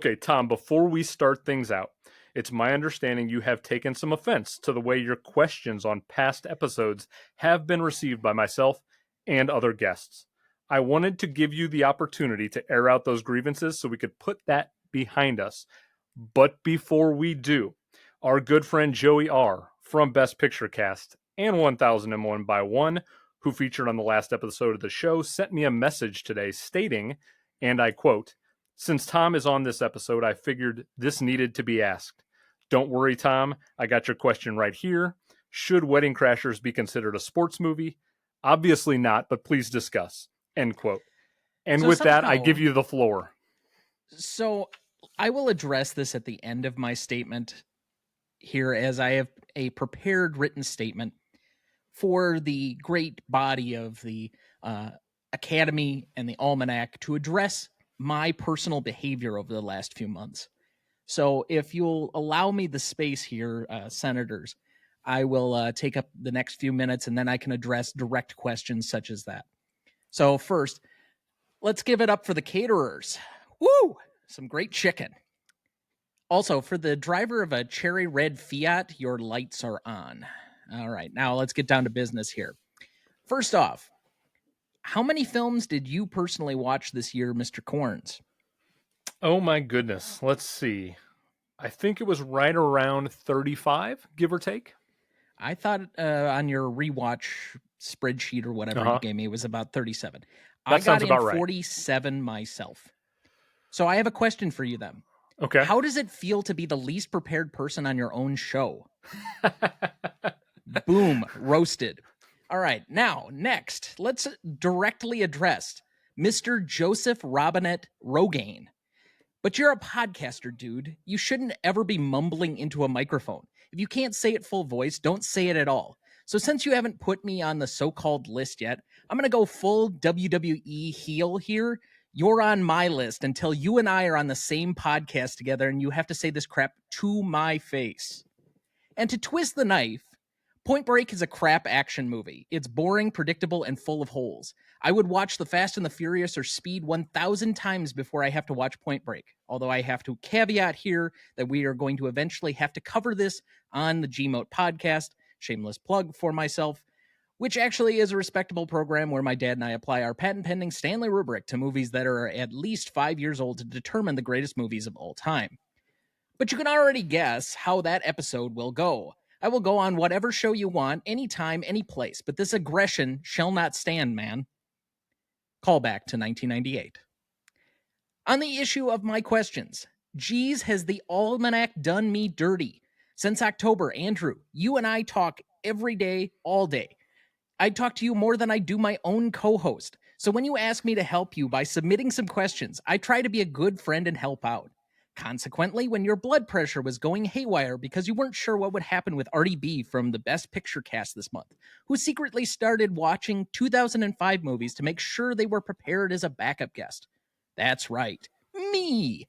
Okay, Tom, before we start things out, it's my understanding you have taken some offense to the way your questions on past episodes have been received by myself and other guests. I wanted to give you the opportunity to air out those grievances so we could put that behind us. But before we do, our good friend Joey R. from Best Picture Cast and 1001 by One, who featured on the last episode of the show, sent me a message today stating, and I quote, "Since Tom is on this episode, I figured this needed to be asked. Don't worry, Tom. I got your question right here. Should Wedding Crashers be considered a sports movie? Obviously not, but please discuss." End quote. And So with that, I somehow- give you the floor. So I will address this at the end of my statement here, as I have a prepared written statement for the great body of the Academy and the Almanac to address my personal behavior over the last few months. So if you'll allow me the space here, senators, I will take up the next few minutes, and then I can address direct questions such as that. So first, let's give it up for the caterers. Woo! Some great chicken. Also, for the driver of a cherry red Fiat, your lights are on. All right, now let's get down to business here. First off, how many films did you personally watch this year, Mr. Corns? Oh my goodness. Let's see. I think it was right around 35, give or take. I thought on your rewatch spreadsheet or whatever you gave me, it was about 37. I got sounds in about right. 47 myself. So I have a question for you then. Okay. How does it feel to be the least prepared person on your own show? Boom, roasted. All right, now, next, let's directly address Mr. Joseph Robinette Rogaine. But you're a podcaster, dude. You shouldn't ever be mumbling into a microphone. If you can't say it full voice, don't say it at all. So since you haven't put me on the so-called list yet, I'm going to go full WWE heel here. You're on my list until you and I are on the same podcast together and you have to say this crap to my face. And to twist the knife, Point Break is a crap action movie. It's boring, predictable, and full of holes. I would watch The Fast and the Furious or Speed 1,000 times before I have to watch Point Break. Although I have to caveat here that we are going to eventually have to cover this on the Gmote podcast. Shameless plug for myself, which actually is a respectable program where my dad and I apply our patent-pending Stanley rubric to movies that are at least 5 years old to determine the greatest movies of all time. But you can already guess how that episode will go. I will go on whatever show you want, anytime, any place, but this aggression shall not stand, man. Callback to 1998. On the issue of my questions, geez, has the Almanac done me dirty? Since October, Andrew, you and I talk every day, all day. I talk to you more than I do my own co-host. So when you ask me to help you by submitting some questions, I try to be a good friend and help out. Consequently, when your blood pressure was going haywire because you weren't sure what would happen with Artie B from the Best Picture Cast this month, who secretly started watching 2005 movies to make sure they were prepared as a backup guest. That's right, me.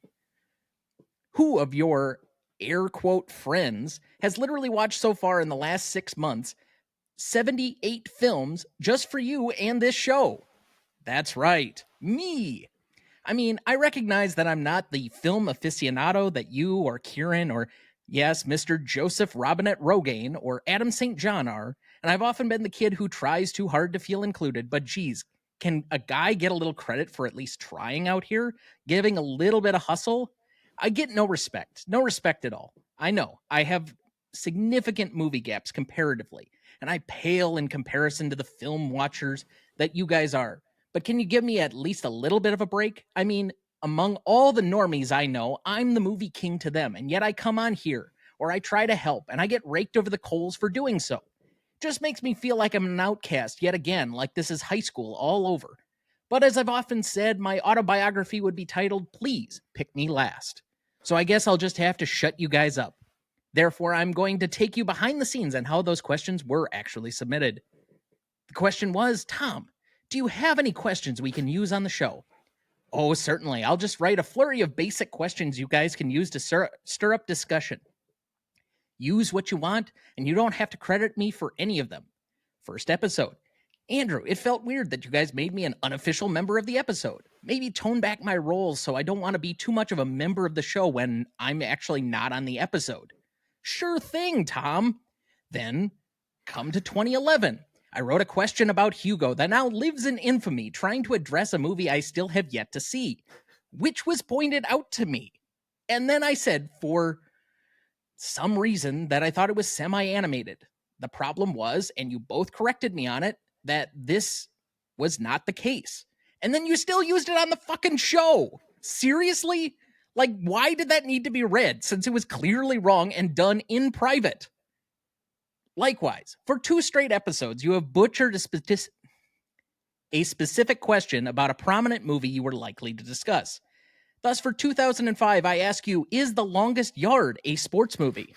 Who of your air quote friends has literally watched so far in the last 6 months 78 films just for you and this show? That's right, me. I mean, I recognize that I'm not the film aficionado that you or Kieran or, yes, Mr. Joseph Robinette Rogaine or Adam St. John are, and I've often been the kid who tries too hard to feel included, but geez, can a guy get a little credit for at least trying out here, giving a little bit of hustle? I get no respect at all. I know, I have significant movie gaps comparatively, and I pale in comparison to the film watchers that you guys are. But can you give me at least a little bit of a break? I mean, among all the normies I know, I'm the movie king to them, and yet I come on here, or I try to help, and I get raked over the coals for doing so. Just makes me feel like I'm an outcast yet again, like this is high school all over. But as I've often said, my autobiography would be titled, Please Pick Me Last. So I guess I'll just have to shut you guys up. Therefore, I'm going to take you behind the scenes on how those questions were actually submitted. The question was, Tom, do you have any questions we can use on the show? Oh, certainly. I'll just write a flurry of basic questions you guys can use to stir up discussion. Use what you want, and you don't have to credit me for any of them. First episode. Andrew, it felt weird that you guys made me an unofficial member of the episode. Maybe tone back my roles so I don't want to be too much of a member of the show when I'm actually not on the episode. Sure thing, Tom. Then come to 2011. I wrote a question about Hugo that now lives in infamy, trying to address a movie I still have yet to see, which was pointed out to me. And then I said, for some reason, that I thought it was semi-animated. The problem was, and you both corrected me on it, that this was not the case. And then you still used it on the fucking show. Seriously? Like, why did that need to be read since it was clearly wrong and done in private? Likewise, for 2 straight episodes, you have butchered a specific question about a prominent movie you were likely to discuss. Thus, for 2005, I ask you, is The Longest Yard a sports movie?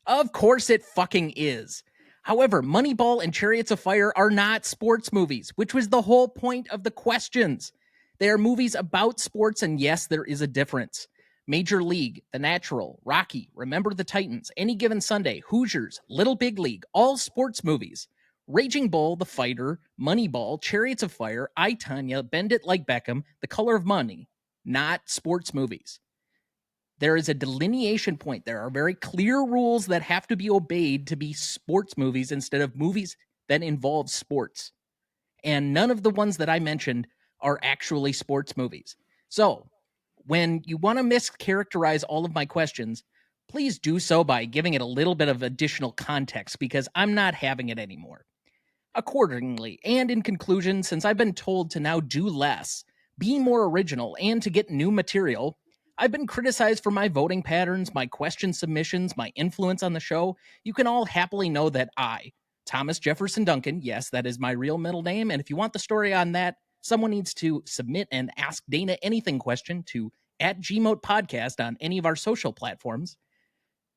Of course it fucking is. However, Moneyball and Chariots of Fire are not sports movies, which was the whole point of the questions. They are movies about sports, and yes, there is a difference. Major League, The Natural, Rocky, Remember the Titans, Any Given Sunday, Hoosiers, Little Big League, all sports movies. Raging Bull, The Fighter, Moneyball, Chariots of Fire, I, Tonya, Bend It Like Beckham, The Color of Money, not sports movies. There is a delineation point. There are very clear rules that have to be obeyed to be sports movies instead of movies that involve sports. And none of the ones that I mentioned are actually sports movies. So when you want to mischaracterize all of my questions, please do so by giving it a little bit of additional context, because I'm not having it anymore. Accordingly, and in conclusion, since I've been told to now do less, be more original, and to get new material, I've been criticized for my voting patterns, my question submissions, my influence on the show. You can all happily know that I, Thomas Jefferson Duncan, yes, that is my real middle name, and if you want the story on that, someone needs to submit an Ask Dana Anything question to @GMote Podcast on any of our social platforms.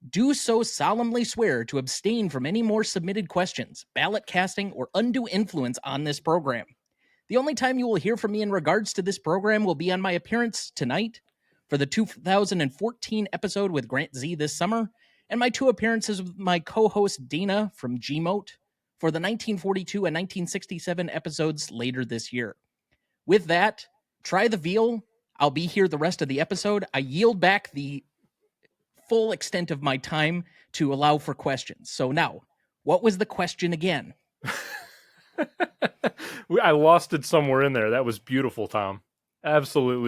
Do so solemnly swear to abstain from any more submitted questions, ballot casting, or undue influence on this program. The only time you will hear from me in regards to this program will be on my appearance tonight for the 2014 episode with Grant Z this summer, and my 2 appearances with my co-host Dana from Gmote for the 1942 and 1967 episodes later this year. With that, try the veal. I'll be here the rest of the episode. I yield back the full extent of my time to allow for questions. So now, what was the question again? I lost it somewhere in there. That was beautiful, Tom. Absolutely